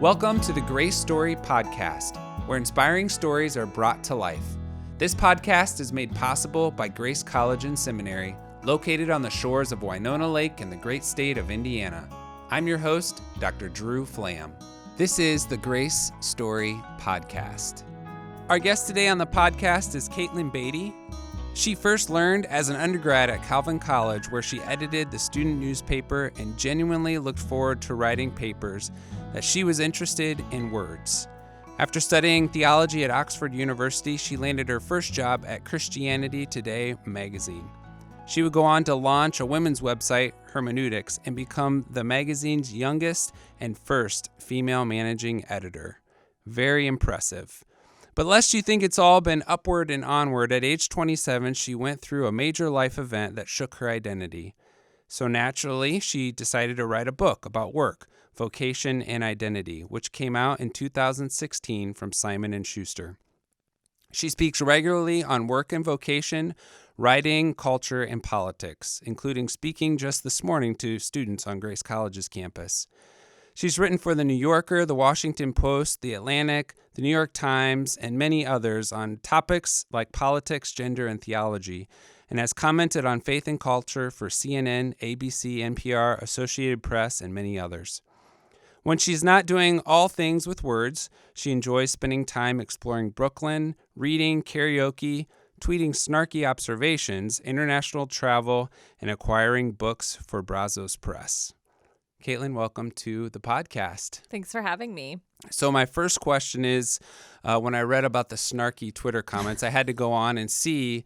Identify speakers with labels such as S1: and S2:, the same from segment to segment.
S1: Welcome to the Grace Story Podcast, where inspiring stories are brought to life. This podcast is made possible by Grace College and Seminary, located on the shores of Winona Lake in the great state of Indiana. I'm your host, Dr. Drew Flam. This is the Grace Story Podcast. Our guest today on the podcast is Katelyn Beaty. She first learned as an undergrad at Calvin College, where she edited the student newspaper and genuinely looked forward to writing papers that she was interested in words. After studying theology at Oxford University, she landed her first job at Christianity Today magazine. She would go on to launch a women's website, Hermeneutics, and become the magazine's youngest and first female managing editor. Very impressive. But lest you think it's all been upward and onward, at age 27, she went through a major life event that shook her identity. So naturally, she decided to write a book about work, vocation, and identity, which came out in 2016 from Simon & Schuster. She speaks regularly on work and vocation, writing, culture, and politics, including speaking just this morning to students on Grace College's campus. She's written for The New Yorker, The Washington Post, The Atlantic, The New York Times, and many others on topics like politics, gender, and theology, and has commented on faith and culture for CNN, ABC, NPR, Associated Press, and many others. When she's not doing all things with words, she enjoys spending time exploring Brooklyn, reading, karaoke, tweeting snarky observations, international travel, and acquiring books for Brazos Press. Katelyn, welcome to the podcast.
S2: Thanks for having me.
S1: So my first question is, when I read about the snarky Twitter comments, I had to go on and see,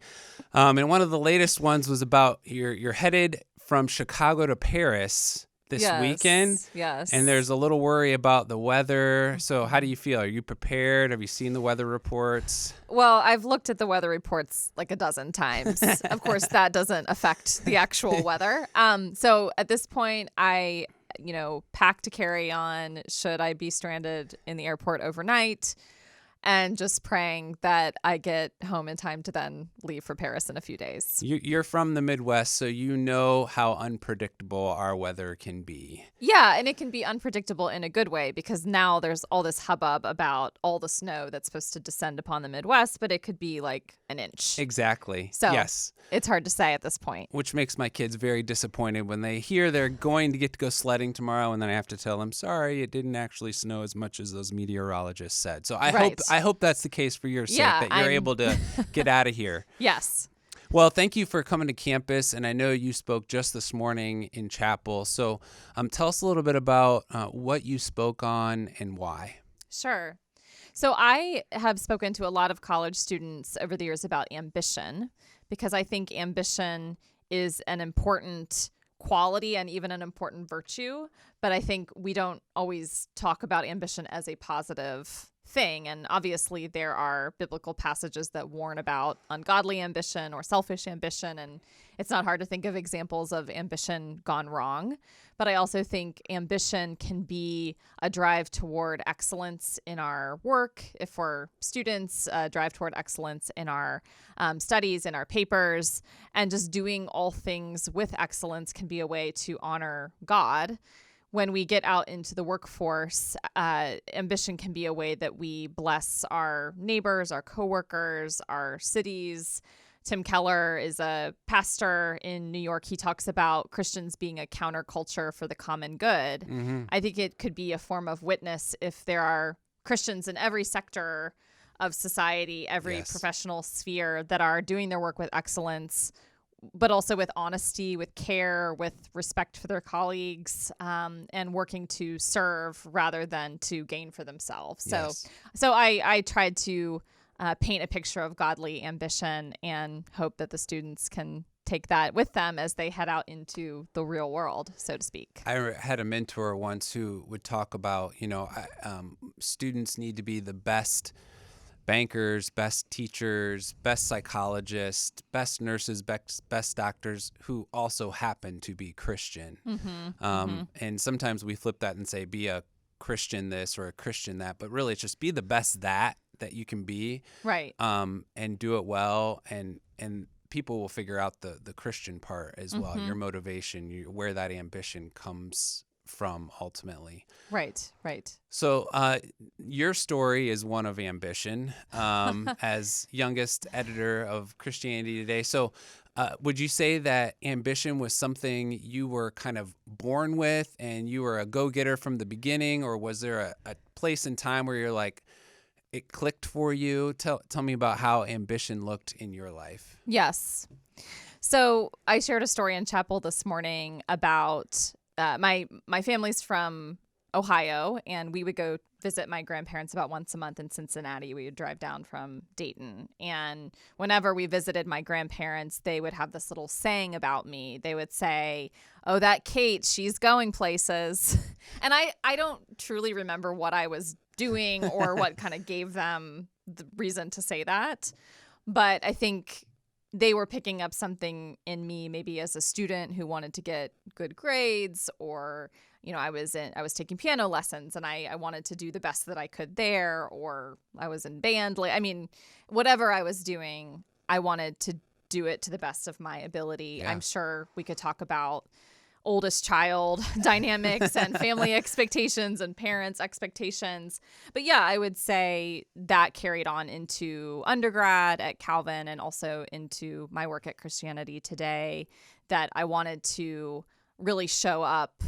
S1: and one of the latest ones was about you're headed from Chicago to Paris this weekend.
S2: Yes.
S1: And there's a little worry about the weather. So how do you feel? Are you prepared? Have you seen the weather reports?
S2: Well, I've looked at the weather reports like a dozen times. Of course, that doesn't affect the actual weather. So at this point, I pack to carry on should I be stranded in the airport overnight, and just praying that I get home in time to then leave for Paris in a few days.
S1: You're from the Midwest, so you know how unpredictable our weather can be.
S2: Yeah, and it can be unpredictable in a good way, because now there's all this hubbub about all the snow that's supposed to descend upon the Midwest, but it could be like an inch.
S1: Exactly.
S2: So
S1: yes.
S2: It's hard to say at this point.
S1: Which makes my kids very disappointed when they hear they're going to get to go sledding tomorrow, and then I have to tell them, sorry, it didn't actually snow as much as those meteorologists said. So I hope that's the case for your sake, that you're able to get out of here.
S2: Yes.
S1: Well, thank you for coming to campus, and I know you spoke just this morning in chapel. So tell us a little bit about what you spoke on and why.
S2: Sure. So I have spoken to a lot of college students over the years about ambition, because I think ambition is an important quality and even an important virtue. But I think we don't always talk about ambition as a positive thing. And obviously there are biblical passages that warn about ungodly ambition or selfish ambition. And it's not hard to think of examples of ambition gone wrong. But I also think ambition can be a drive toward excellence in our work. If we're students, drive toward excellence in our studies, in our papers, and just doing all things with excellence can be a way to honor God. When we get out into the workforce, ambition can be a way that we bless our neighbors, our coworkers, our cities. Tim Keller is a pastor in New York. He talks about Christians being a counterculture for the common good. Mm-hmm. I think it could be a form of witness if there are Christians in every sector of society, every professional sphere, that are doing their work with excellence, but also with honesty, with care, with respect for their colleagues, and working to serve rather than to gain for themselves.
S1: Yes.
S2: So I tried to paint a picture of godly ambition and hope that the students can take that with them as they head out into the real world, so to speak.
S1: I had a mentor once who would talk about, students need to be the best bankers, best teachers, best psychologists, best nurses, best doctors who also happen to be Christian. Mm-hmm. And sometimes we flip that and say, be a Christian this or a Christian that, but really it's just be the best that you can be.
S2: Right.
S1: And do it well. And people will figure out the Christian part as well, your motivation, where that ambition comes from ultimately.
S2: Right.
S1: So your story is one of ambition as youngest editor of Christianity Today. So would you say that ambition was something you were kind of born with and you were a go-getter from the beginning, or was there a place in time where you're like, it clicked for you? Tell me about how ambition looked in your life.
S2: Yes. So I shared a story in chapel this morning about my family's from Ohio, and we would go visit my grandparents about once a month in Cincinnati. We would drive down from Dayton. And whenever we visited my grandparents, they would have this little saying about me. They would say, "Oh, that Kate, she's going places." And I don't truly remember what I was doing or what kind of gave them the reason to say that. But I think they were picking up something in me, maybe as a student who wanted to get good grades, or I was taking piano lessons and I wanted to do the best that I could there, or I was in band. I mean, whatever I was doing, I wanted to do it to the best of my ability.
S1: Yeah.
S2: I'm sure we could talk about oldest child dynamics and family expectations and parents' expectations. But yeah, I would say that carried on into undergrad at Calvin and also into my work at Christianity Today, that I wanted to really show up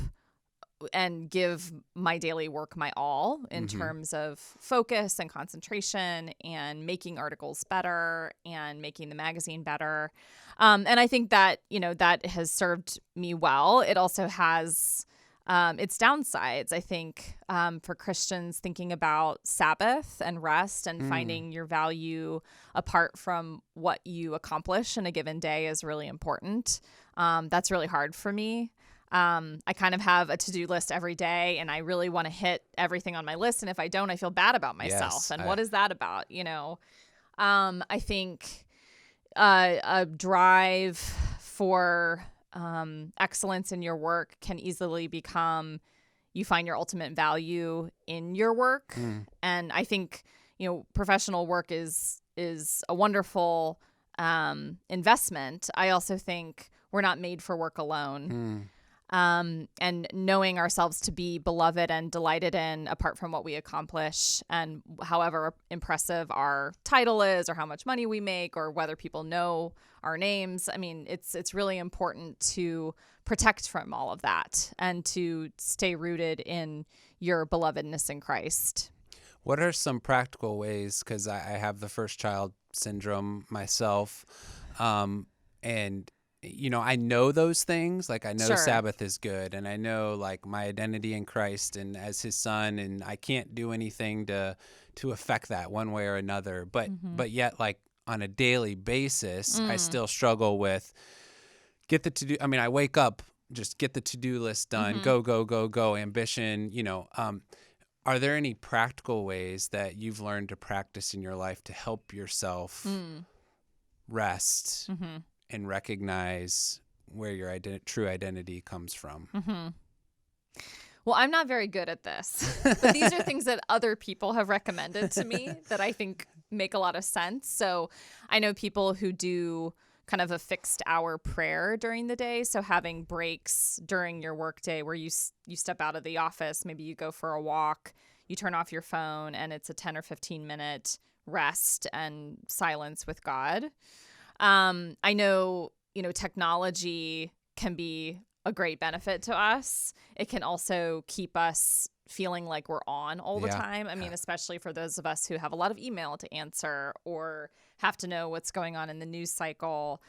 S2: and give my daily work my all in terms of focus and concentration and making articles better and making the magazine better. And I think that, that has served me well. It also has its downsides, I think, for Christians thinking about Sabbath and rest and finding your value apart from what you accomplish in a given day is really important. That's really hard for me. I kind of have a to-do list every day, and I really want to hit everything on my list. And if I don't, I feel bad about myself.
S1: Yes,
S2: and what is that about? I think a drive for excellence in your work can easily become you find your ultimate value in your work. And I think, professional work is a wonderful investment. I also think we're not made for work alone. And knowing ourselves to be beloved and delighted in apart from what we accomplish, and however impressive our title is or how much money we make or whether people know our names. I mean, it's really important to protect from all of that and to stay rooted in your belovedness in Christ.
S1: What are some practical ways, because I have the first child syndrome myself, and I know those things. Like I know
S2: Sure.
S1: Sabbath is good, and I know like my identity in Christ and as his son, and I can't do anything to affect that one way or another. But yet, like on a daily basis, I still struggle with get the to-do. I mean, I wake up, just get the to-do list done, go, ambition, Are there any practical ways that you've learned to practice in your life to help yourself rest and recognize where your true identity comes from?
S2: Well, I'm not very good at this, but these are things that other people have recommended to me that I think make a lot of sense. So I know people who do kind of a fixed hour prayer during the day. So having breaks during your workday where you step out of the office, maybe you go for a walk, you turn off your phone, and it's a 10 or 15 minute rest and silence with God. I know, technology can be a great benefit to us. It can also keep us feeling like we're on all the time. I mean, especially for those of us who have a lot of email to answer or have to know what's going on in the news cycle,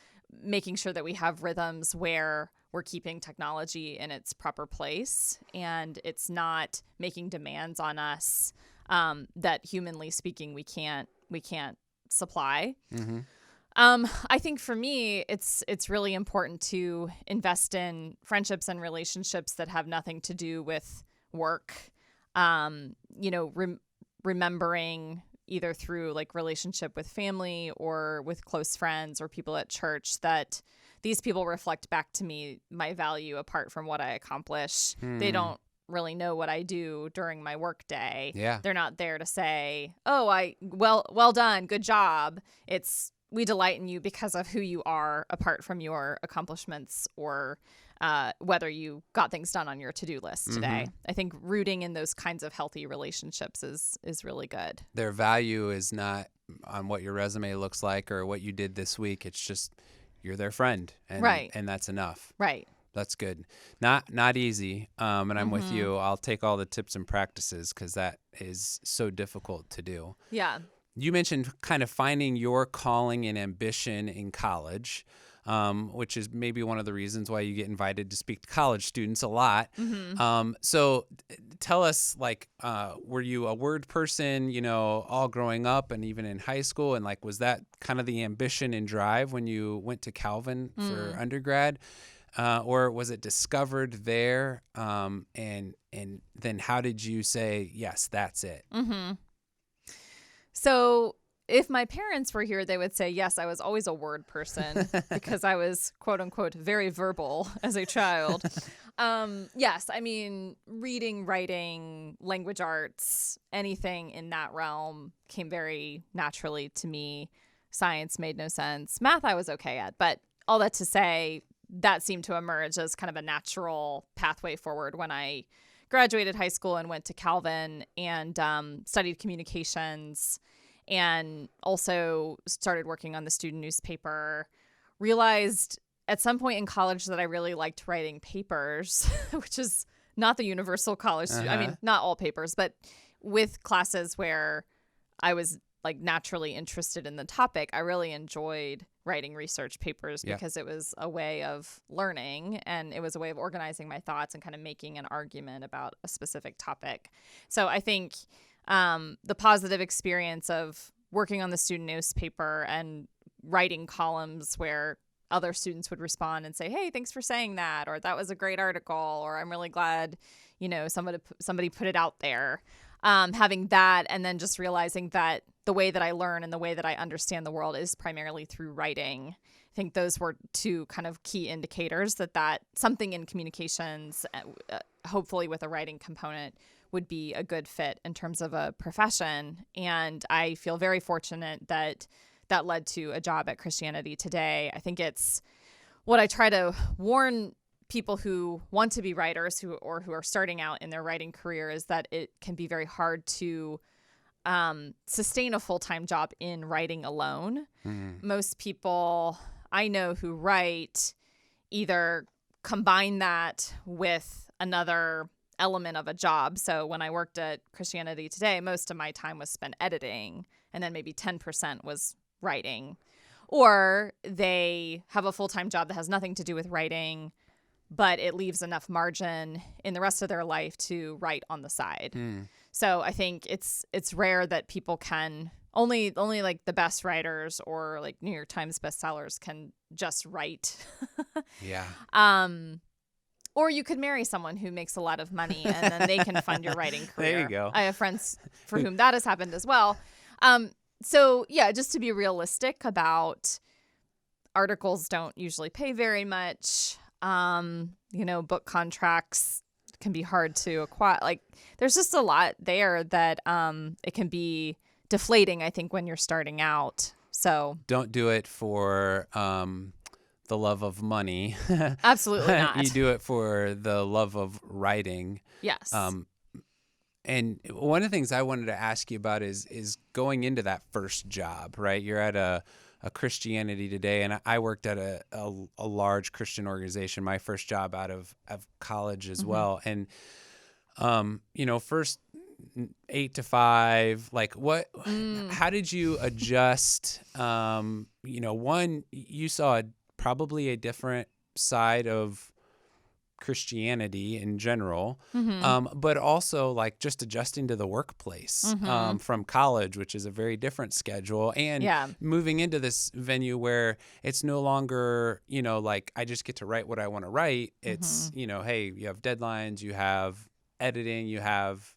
S2: making sure that we have rhythms where we're keeping technology in its proper place and it's not making demands on us that humanly speaking we can't supply. I think for me, it's really important to invest in friendships and relationships that have nothing to do with work. Remembering either through like relationship with family or with close friends or people at church that these people reflect back to me my value apart from what I accomplish. They don't really know what I do during my work day.
S1: Yeah.
S2: They're not there to say, "Oh, well done, good job." It's we delight in you because of who you are apart from your accomplishments or whether you got things done on your to-do list today. I think rooting in those kinds of healthy relationships is really good.
S1: Their value is not on what your resume looks like or what you did this week. It's just you're their friend, and that's enough.
S2: Right.
S1: That's good. Not easy. And I'm with you. I'll take all the tips and practices because that is so difficult to do.
S2: Yeah.
S1: You mentioned kind of finding your calling and ambition in college, which is maybe one of the reasons why you get invited to speak to college students a lot. So tell us, like, were you a word person, all growing up and even in high school? And like, was that kind of the ambition and drive when you went to Calvin for undergrad? Or was it discovered there? And then how did you say, yes, that's it?
S2: So if my parents were here, they would say, yes, I was always a word person because I was, quote unquote, very verbal as a child. Yes, I mean, reading, writing, language arts, anything in that realm came very naturally to me. Science made no sense. Math I was okay at. But all that to say, that seemed to emerge as kind of a natural pathway forward when I graduated high school and went to Calvin and studied communications and also started working on the student newspaper. Realized at some point in college that I really liked writing papers, which is not the universal college. I mean, not all papers, but with classes where I was like naturally interested in the topic, I really enjoyed writing research papers because it was a way of learning and it was a way of organizing my thoughts and kind of making an argument about a specific topic. So I think the positive experience of working on the student newspaper and writing columns where other students would respond and say, hey, thanks for saying that, or that was a great article, or I'm really glad, somebody put it out there. Having that and then just realizing that the way that I learn and the way that I understand the world is primarily through writing. I think those were two kind of key indicators that something in communications, hopefully with a writing component, would be a good fit in terms of a profession. And I feel very fortunate that led to a job at Christianity Today. I think it's what I try to warn people who want to be writers who are starting out in their writing career is that it can be very hard to sustain a full-time job in writing alone. Most people I know who write either combine that with another element of a job. So when I worked at Christianity Today, most of my time was spent editing, and then maybe 10% was writing. Or they have a full-time job that has nothing to do with writing, but it leaves enough margin in the rest of their life to write on the side. So I think it's rare that people can only like the best writers or like New York Times bestsellers can just write.
S1: Yeah.
S2: Or you could marry someone who makes a lot of money and then they can fund your writing career.
S1: There you go.
S2: I have friends for whom that has happened as well. So yeah, just to be realistic about articles don't usually pay very much. Book contracts can be hard to acquire. Like there's just a lot there that it can be deflating, I think, when you're starting out. So
S1: don't do it for the love of money.
S2: Absolutely not.
S1: You do it for the love of writing.
S2: Yes.
S1: And one of the things I wanted to ask you about is going into that first job, right? You're at a Christianity Today, and I worked at a large Christian organization, my first job out of college as well. And, first 8 to 5, like how did you adjust? One, you saw probably a different side of Christianity in general, but also like just adjusting to the workplace from college, which is a very different schedule, and moving into this venue where it's no longer, like I just get to write what I want to write. It's, hey, you have deadlines, you have editing, you have,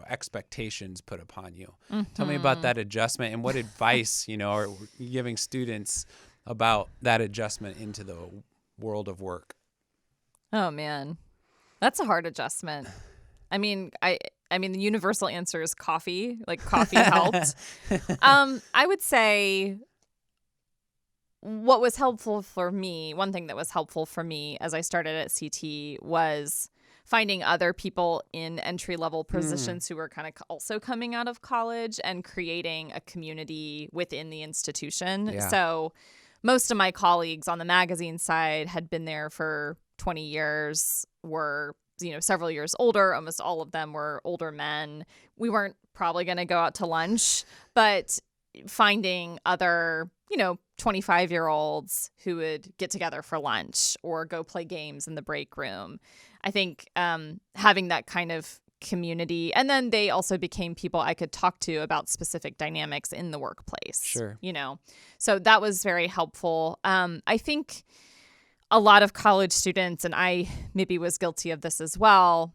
S1: expectations put upon you. Tell me about that adjustment and what advice, are you giving students about that adjustment into the world of work?
S2: Oh man, that's a hard adjustment. I mean, the universal answer is coffee. Like coffee helped. I would say what was helpful for me, one thing that was helpful for me as I started at CT was finding other people in entry-level positions who were kind of also coming out of college and creating a community within the institution.
S1: Yeah.
S2: So most of my colleagues on the magazine side had been there for 20 years, were several years older. Almost all of them were older men. We weren't probably going to go out to lunch, but finding other 25-year-olds who would get together for lunch or go play games in the break room. I think having that kind of community, and then they also became people I could talk to about specific dynamics in the workplace.
S1: Sure.
S2: So that was very helpful. I think a lot of college students, and I maybe was guilty of this as well,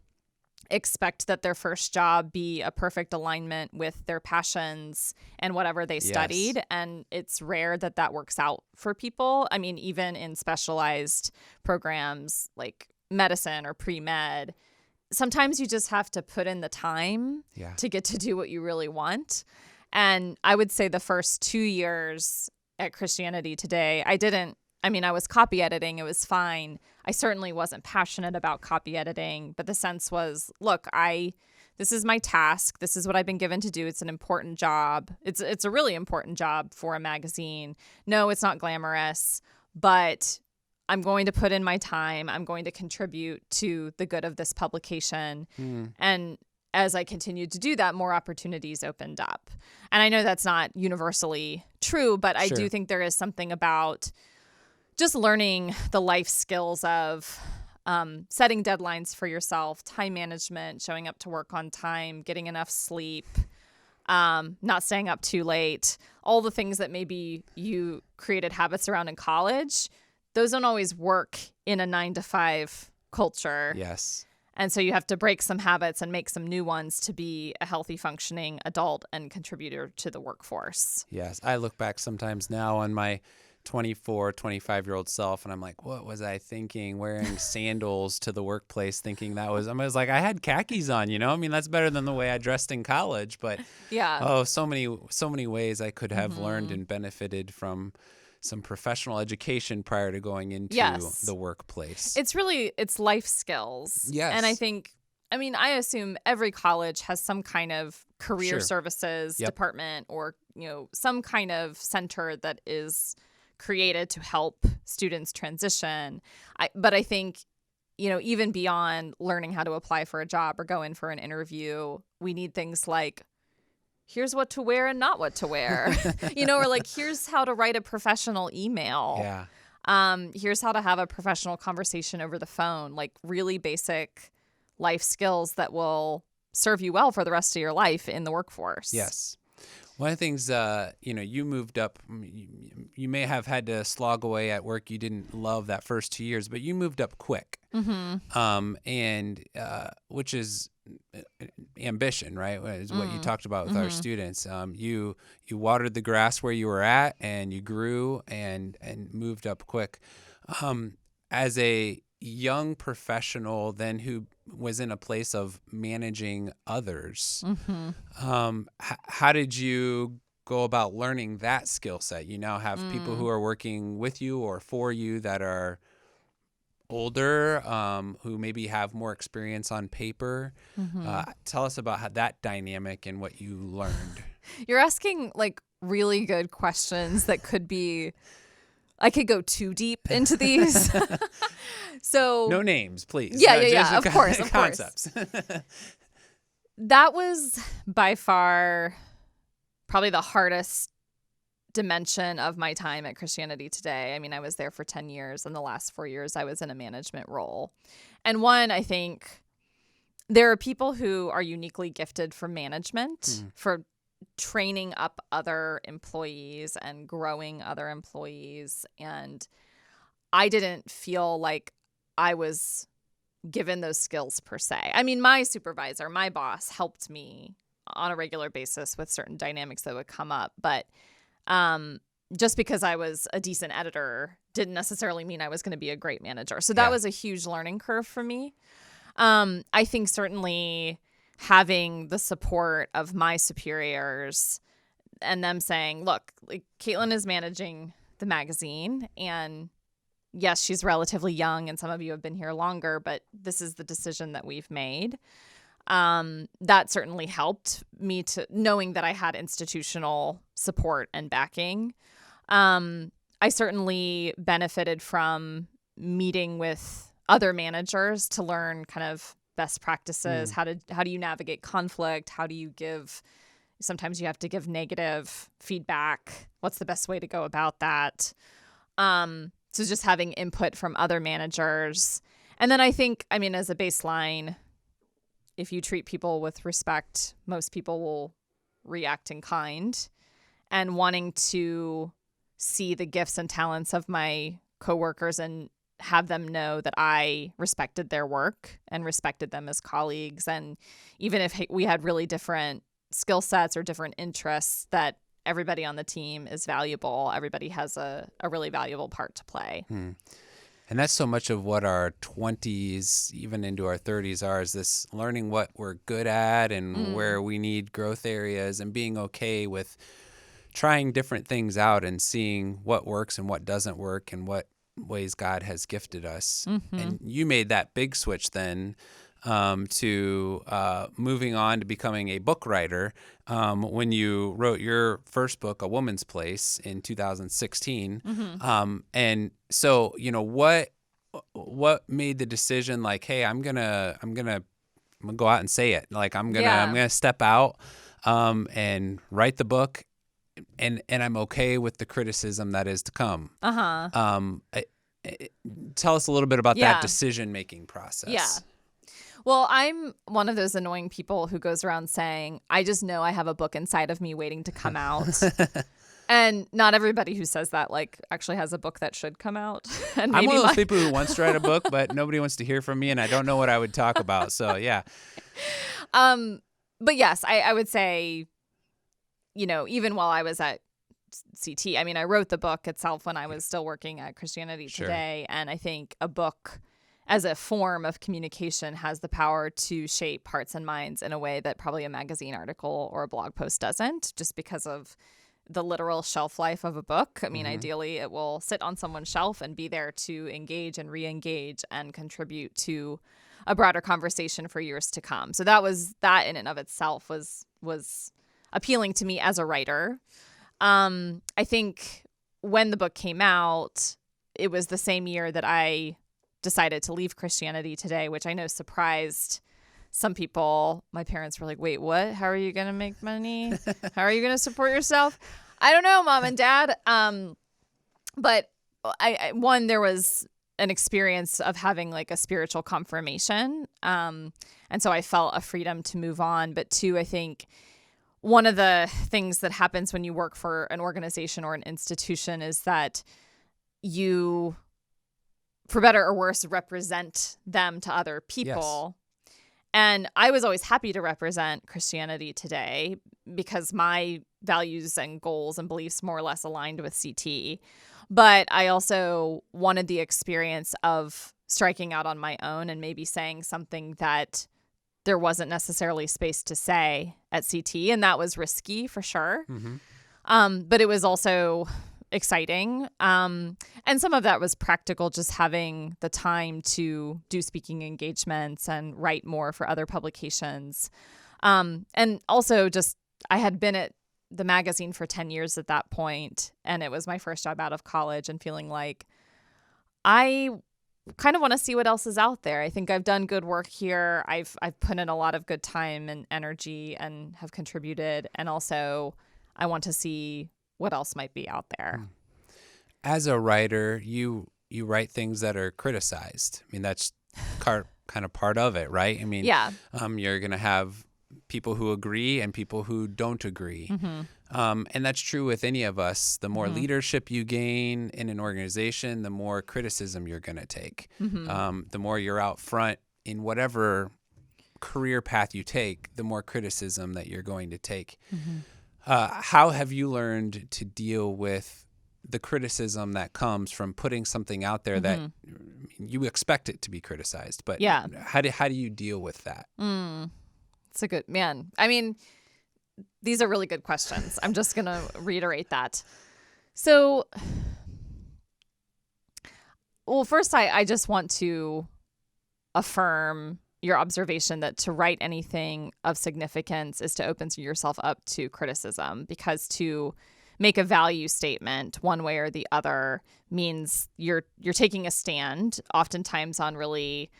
S2: expect that their first job be a perfect alignment with their passions and whatever they studied.
S1: Yes.
S2: And it's rare that that works out for people. I mean, even in specialized programs like medicine or pre-med, sometimes you just have to put in the time to get to do what you really want. And I would say the first 2 years at Christianity Today, I was copy editing. It was fine. I certainly wasn't passionate about copy editing, but the sense was, look, this is my task. This is what I've been given to do. It's an important job. It's a really important job for a magazine. No, it's not glamorous, but I'm going to put in my time. I'm going to contribute to the good of this publication. And as I continued to do that, more opportunities opened up. And I know that's not universally true, but I do think there is something about just learning the life skills of setting deadlines for yourself, time management, showing up to work on time, getting enough sleep, not staying up too late, all the things that maybe you created habits around in college. Those don't always work in a 9-to-5 culture.
S1: Yes.
S2: And so you have to break some habits and make some new ones to be a healthy, functioning adult and contributor to the workforce.
S1: Yes. I look back sometimes now on my 24, 25-year-old self, and I'm like, what was I thinking? Wearing sandals to the workplace, thinking I was like, I had khakis on, I mean, that's better than the way I dressed in college. But so many ways I could have learned and benefited from some professional education prior to going into the workplace.
S2: It's life skills.
S1: Yes.
S2: And I assume every college has some kind of career services department or, some kind of center that is created to help students transition. But I think, even beyond learning how to apply for a job or go in for an interview, we need things like, here's what to wear and not what to wear, or like, here's how to write a professional email.
S1: Yeah.
S2: Here's how to have a professional conversation over the phone, like really basic life skills that will serve you well for the rest of your life in the workforce.
S1: Yes. One of the things, you moved up, you may have had to slog away at work. You didn't love that first 2 years, but you moved up quick. And which is ambition, right? Is what you talked about with our students. You watered the grass where you were at, and you grew and moved up quick. As a young professional then who was in a place of managing others, how did you go about learning that skill set? You now have people who are working with you or for you that are older, who maybe have more experience on paper. Tell us about how that dynamic and what you learned.
S2: You're asking like really good questions that could be, I could go too deep into these. So
S1: no names, please.
S2: Yeah. Of course.
S1: Concepts.
S2: That was by far probably the hardest dimension of my time at Christianity Today. I mean, I was there for 10 years, and the last 4 years I was in a management role. And I think there are people who are uniquely gifted for management, for training up other employees and growing other employees. And I didn't feel like I was given those skills per se. I mean, my supervisor, my boss helped me on a regular basis with certain dynamics that would come up. But just because I was a decent editor didn't necessarily mean I was going to be a great manager. So that was a huge learning curve for me. I think certainly having the support of my superiors and them saying, look, like, Katelyn is managing the magazine. And yes, she's relatively young and some of you have been here longer, but this is the decision that we've made. That certainly helped me to knowing that I had institutional support and backing. I certainly benefited from meeting with other managers to learn kind of best practices. How do you navigate conflict? How do you sometimes you have to give negative feedback. What's the best way to go about that? So just having input from other managers. And then I think, as a baseline, if you treat people with respect, most people will react in kind. And wanting to see the gifts and talents of my coworkers and have them know that I respected their work and respected them as colleagues. And even if we had really different skill sets or different interests, that everybody on the team is valuable. Everybody has a really valuable part to play.
S1: And that's so much of what our 20s, even into our 30s are, is this learning what we're good at and where we need growth areas and being okay with trying different things out and seeing what works and what doesn't work and what ways God has gifted us. And you made that big switch then to moving on to becoming a book writer when you wrote your first book, A Woman's Place, in 2016. And so, what made the decision like, hey, I'm gonna go out and say it. Like I'm gonna step out and write the book. And I'm okay with the criticism that is to come. Tell us a little bit about that decision-making process.
S2: Yeah. Well, I'm one of those annoying people who goes around saying, I just know I have a book inside of me waiting to come out. And not everybody who says that actually has a book that should come out. And
S1: I'm one of those people who wants to write a book, but nobody wants to hear from me, and I don't know what I would talk about. So, yeah.
S2: But yes, I would say, even while I was at CT, I wrote the book itself when I was still working at Christianity Today. And I think a book as a form of communication has the power to shape hearts and minds in a way that probably a magazine article or a blog post doesn't, just because of the literal shelf life of a book. Ideally, it will sit on someone's shelf and be there to engage and re-engage and contribute to a broader conversation for years to come. So that in and of itself was appealing to me as a writer. I think when the book came out, it was the same year that I decided to leave Christianity Today, which I know surprised some people. My parents were like, wait, what? How are you going to make money? How are you going to support yourself? I don't know, Mom and Dad. But there was an experience of having a spiritual confirmation. And so I felt a freedom to move on. But two, I think one of the things that happens when you work for an organization or an institution is that you, for better or worse, represent them to other people. Yes. And I was always happy to represent Christianity Today because my values and goals and beliefs more or less aligned with CT. But I also wanted the experience of striking out on my own and maybe saying something that there wasn't necessarily space to say at CT, and that was risky for sure. But it was also exciting. And some of that was practical, just having the time to do speaking engagements and write more for other publications. And also just I had been at the magazine for 10 years at that point, and it was my first job out of college, and feeling like I kind of want to see what else is out there. I think I've done good work here. I've put in a lot of good time and energy and have contributed. And also I want to see what else might be out there.
S1: As a writer, you write things that are criticized. That's kind of part of it, right?
S2: Yeah.
S1: You're going to have people who agree and people who don't agree. And that's true with any of us. The more leadership you gain in an organization, the more criticism you're going to take. The more you're out front in whatever career path you take, the more criticism that you're going to take. How have you learned to deal with the criticism that comes from putting something out there that you expect it to be criticized? But how do you deal with that?
S2: It's a good, man. These are really good questions. I'm just going to reiterate that. So Well, first, I just want to affirm your observation that to write anything of significance is to open yourself up to criticism, because to make a value statement one way or the other means you're taking a stand, oftentimes on really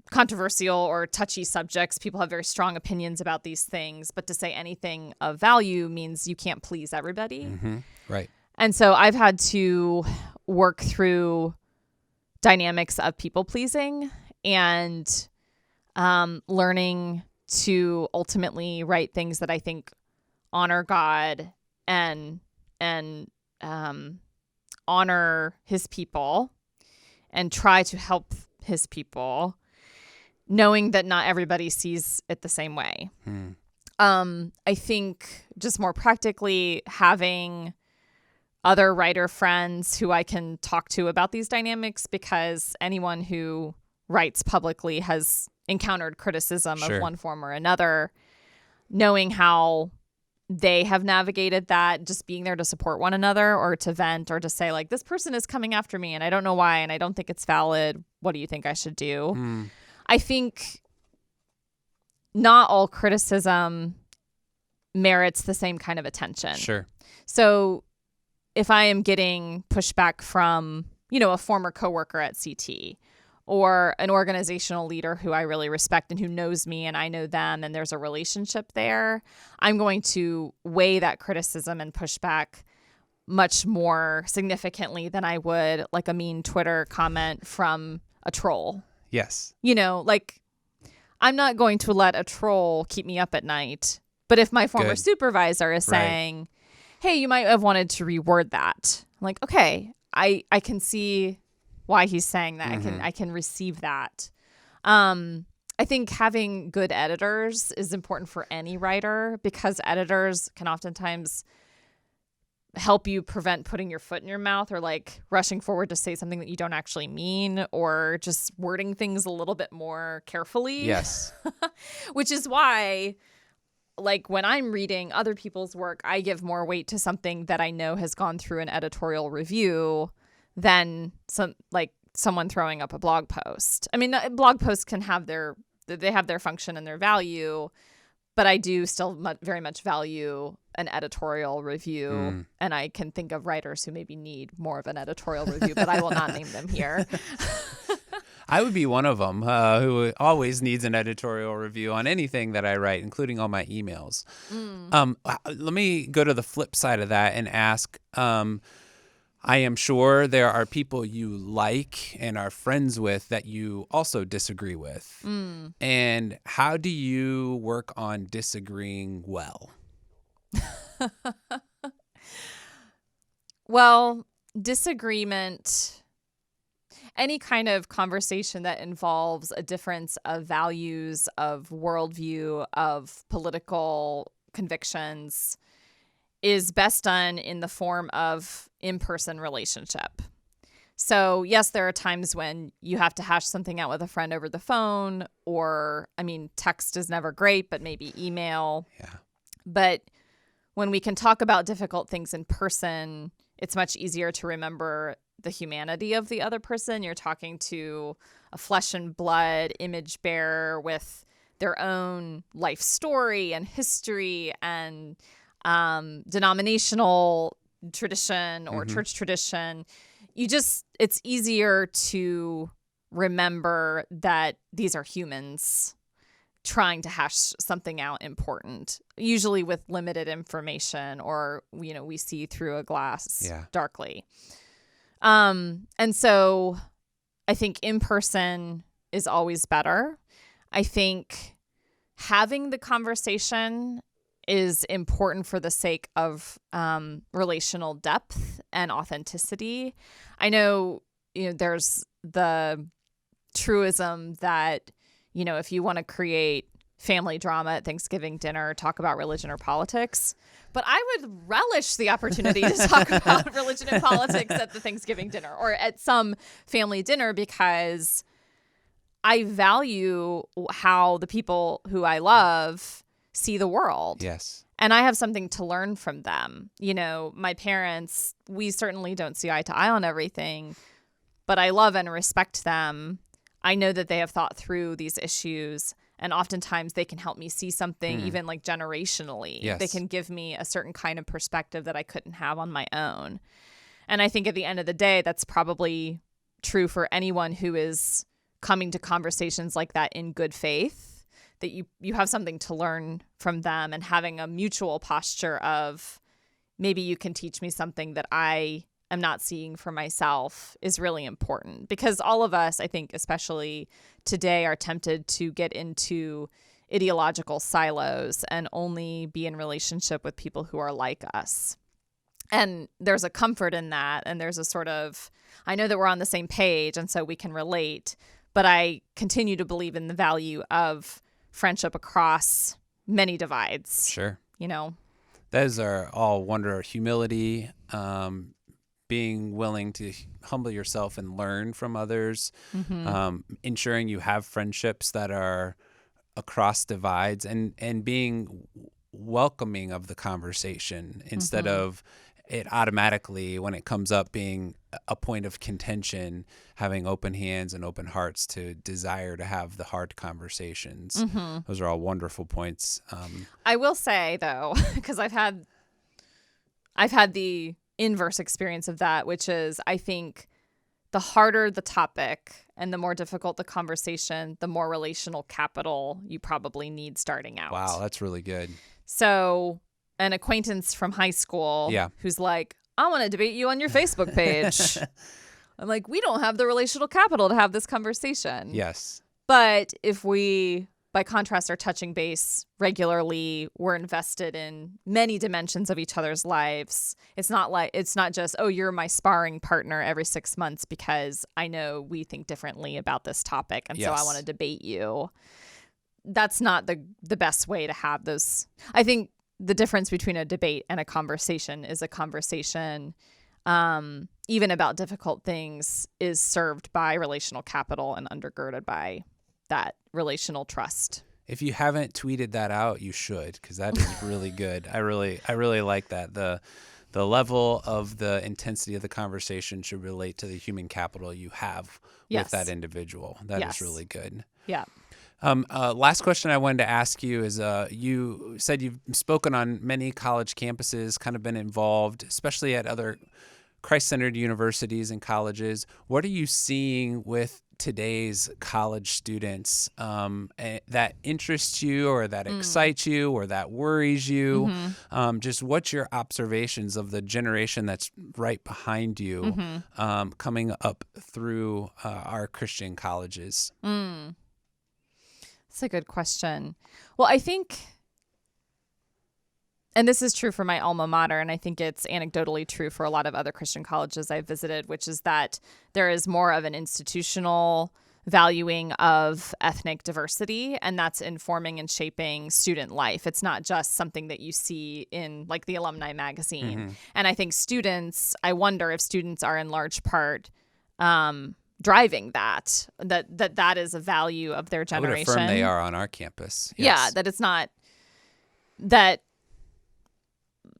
S2: controversial or touchy subjects. People have very strong opinions about these things, but to say anything of value means you can't please everybody.
S1: Mm-hmm. Right.
S2: And so I've had to work through dynamics of people pleasing and learning to ultimately write things that I think honor God and honor his people and try to help his people, knowing that not everybody sees it the same way. I think just more practically, having other writer friends who I can talk to about these dynamics, because anyone who writes publicly has encountered criticism
S1: Sure.
S2: of one form or another, knowing how they have navigated that, just being there to support one another or to vent or to say, like, this person is coming after me and I don't know why and I don't think it's valid. What do you think I should do? I think not all criticism merits the same kind of attention.
S1: Sure.
S2: So if I am getting pushback from, a former coworker at CT or an organizational leader who I really respect and who knows me and I know them and there's a relationship there, I'm going to weigh that criticism and pushback much more significantly than I would like a mean Twitter comment from a troll.
S1: Yes.
S2: I'm not going to let a troll keep me up at night. But if my former
S1: Good.
S2: supervisor is saying, hey, you might have wanted to reword that, I'm like, okay, I can see why he's saying that.
S1: Mm-hmm.
S2: I can receive that. I think having good editors is important for any writer, because editors can oftentimes help you prevent putting your foot in your mouth or like rushing forward to say something that you don't actually mean, or just wording things a little bit more carefully.
S1: Yes.
S2: Which is why, like, when I'm reading other people's work, I give more weight to something that I know has gone through an editorial review than someone throwing up a blog post. I mean, blog posts can have their function and their value, but I do still very much value an editorial review. And I can think of writers who maybe need more of an editorial review, but I will not name them here.
S1: I would be one of them who always needs an editorial review on anything that I write, including all my emails. Let me go to the flip side of that and ask, I am sure there are people you like and are friends with that you also disagree with. And how do you work on disagreeing well?
S2: Well, disagreement, any kind of conversation that involves a difference of values, of worldview, of political convictions, is best done in the form of in-person relationship. So yes, there are times when you have to hash something out with a friend over the phone, or, text is never great, but maybe email.
S1: Yeah.
S2: But when we can talk about difficult things in person, it's much easier to remember the humanity of the other person. You're talking to a flesh and blood image bearer with their own life story and history and denominational tradition or church tradition. It's easier to remember that these are humans trying to hash something out important, usually with limited information, or, we see through a glass darkly. And so I think in person is always better. I think having the conversation is important for the sake of relational depth and authenticity. I know, there's the truism that, if you want to create family drama at Thanksgiving dinner, talk about religion or politics. But I would relish the opportunity to talk about religion and politics at the Thanksgiving dinner or at some family dinner, because I value how the people who I love see the world.
S1: Yes.
S2: And I have something to learn from them. My parents, we certainly don't see eye to eye on everything, but I love and respect them. I know that they have thought through these issues, and oftentimes they can help me see something even like generationally.
S1: Yes.
S2: They can give me a certain kind of perspective that I couldn't have on my own. And I think at the end of the day, that's probably true for anyone who is coming to conversations like that in good faith, that you have something to learn from them, and having a mutual posture of maybe you can teach me something that I am not seeing for myself is really important. Because all of us, I think, especially today, are tempted to get into ideological silos and only be in relationship with people who are like us. And there's a comfort in that. And there's a sort of, I know that we're on the same page and so we can relate, but I continue to believe in the value of friendship across many divides.
S1: Sure.
S2: You know?
S1: Those are all humility, being willing to humble yourself and learn from others, ensuring you have friendships that are across divides, and being welcoming of the conversation instead of it automatically, when it comes up, being a point of contention, having open hands and open hearts to desire to have the hard conversations. Those are all wonderful points.
S2: I will say, though, because I've had the inverse experience of that, which is I think the harder the topic and the more difficult the conversation, the more relational capital you probably need starting out.
S1: Wow, that's really good.
S2: So an acquaintance from high school who's like, I want to debate you on your Facebook page. I'm like, we don't have the relational capital to have this conversation.
S1: Yes.
S2: But if we, by contrast, are touching base regularly, we're invested in many dimensions of each other's lives. It's not just, oh, you're my sparring partner every 6 months because I know we think differently about this topic, and so I want to debate you. That's not the best way to have those. I think the difference between a debate and a conversation is a conversation, even about difficult things, is served by relational capital and undergirded by that relational trust.
S1: If you haven't tweeted that out, you should, because that is really good. I really like that. The level of the intensity of the conversation should relate to the human capital you have with that individual. That is really good.
S2: Yeah.
S1: Last question I wanted to ask you is, you said you've spoken on many college campuses, kind of been involved, especially at other Christ-centered universities and colleges. What are you seeing with today's college students that interests you, or that excites you, or that worries you? Just what's your observations of the generation that's right behind you coming up through our Christian colleges?
S2: That's a good question. Well, I think, and this is true for my alma mater, and I think it's anecdotally true for a lot of other Christian colleges I've visited, which is that there is more of an institutional valuing of ethnic diversity, and that's informing and shaping student life. It's not just something that you see in like the alumni magazine. And I think I wonder if students are in large part driving that is a value of their generation.
S1: I would affirm they are on our campus. Yes.
S2: Yeah, that it's not that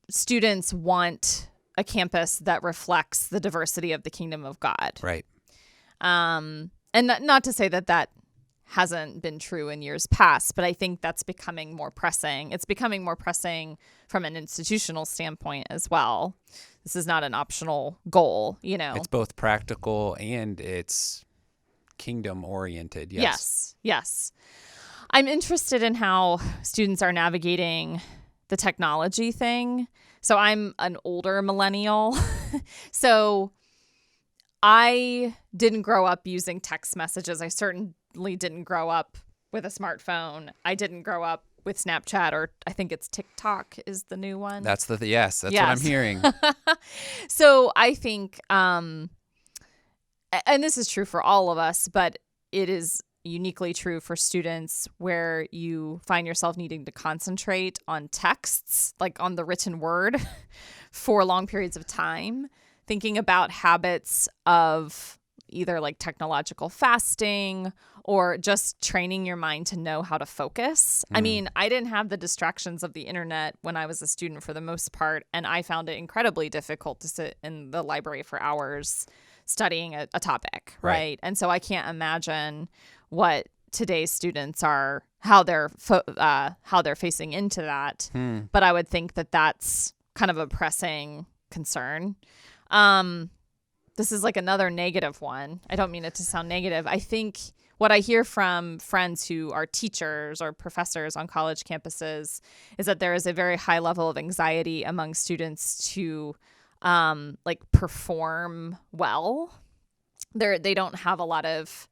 S2: students want a campus that reflects the diversity of the kingdom of God.
S1: Right.
S2: And not to say that hasn't been true in years past, but I think that's becoming more pressing. It's becoming more pressing from an institutional standpoint as well. This is not an optional goal, you know.
S1: It's both practical and it's kingdom oriented. Yes.
S2: Yes. I'm interested in how students are navigating the technology thing. So I'm an older millennial. So I didn't grow up using text messages. I certainly didn't grow up with a smartphone. I didn't grow up with Snapchat, or I think it's TikTok is the new one.
S1: That's what I'm hearing.
S2: So I think, and this is true for all of us, but it is uniquely true for students where you find yourself needing to concentrate on texts, like on the written word for long periods of time, thinking about habits of either like technological fasting or just training your mind to know how to focus. I mean, I didn't have the distractions of the internet when I was a student for the most part, and I found it incredibly difficult to sit in the library for hours studying a topic, right? And so I can't imagine what today's students are, how they're facing into that. But I would think that that's kind of a pressing concern. This is like another negative one. I don't mean it to sound negative. I think what I hear from friends who are teachers or professors on college campuses is that there is a very high level of anxiety among students to like perform well. They don't have a lot of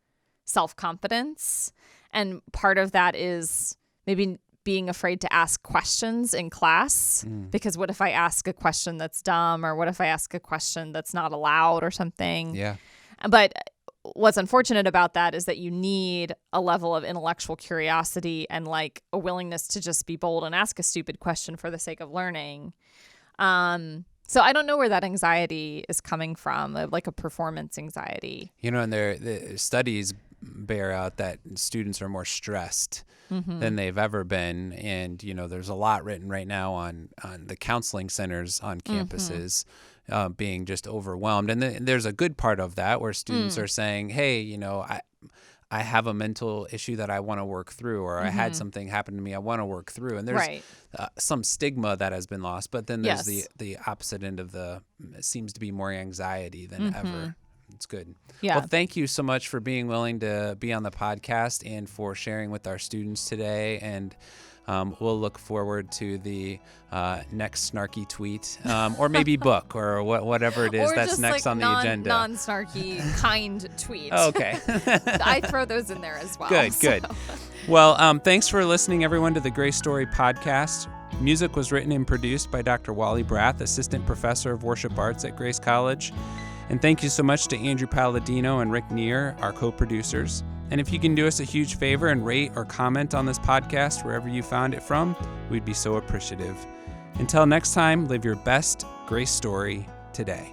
S2: self-confidence. And part of that is maybe being afraid to ask questions in class, because what if I ask a question that's dumb, or what if I ask a question that's not allowed or something?
S1: Yeah.
S2: But what's unfortunate about that is that you need a level of intellectual curiosity and like a willingness to just be bold and ask a stupid question for the sake of learning. So I don't know where that anxiety is coming from, like a performance anxiety.
S1: You know, and the studies bear out that students are more stressed than they've ever been. And, you know, there's a lot written right now on the counseling centers on campuses being just overwhelmed. And there's a good part of that where students are saying, hey, you know, I have a mental issue that I want to work through, or I had something happen to me I want to work through. And there's some stigma that has been lost. But then there's the opposite end of it seems to be more anxiety than ever. It's good.
S2: Yeah.
S1: Well, thank you so much for being willing to be on the podcast and for sharing with our students today. And we'll look forward to the next snarky tweet, or maybe book, or whatever it is
S2: or
S1: that's
S2: just
S1: next
S2: like
S1: on the agenda.
S2: Non-snarky, kind tweet.
S1: Oh, okay.
S2: I throw those in there as well.
S1: Good. Well, thanks for listening, everyone, to the Grace Story podcast. Music was written and produced by Dr. Wally Brath, Assistant Professor of Worship Arts at Grace College. And thank you so much to Andrew Palladino and Rick Neer, our co-producers. And if you can do us a huge favor and rate or comment on this podcast wherever you found it from, we'd be so appreciative. Until next time, live your best Grace story today.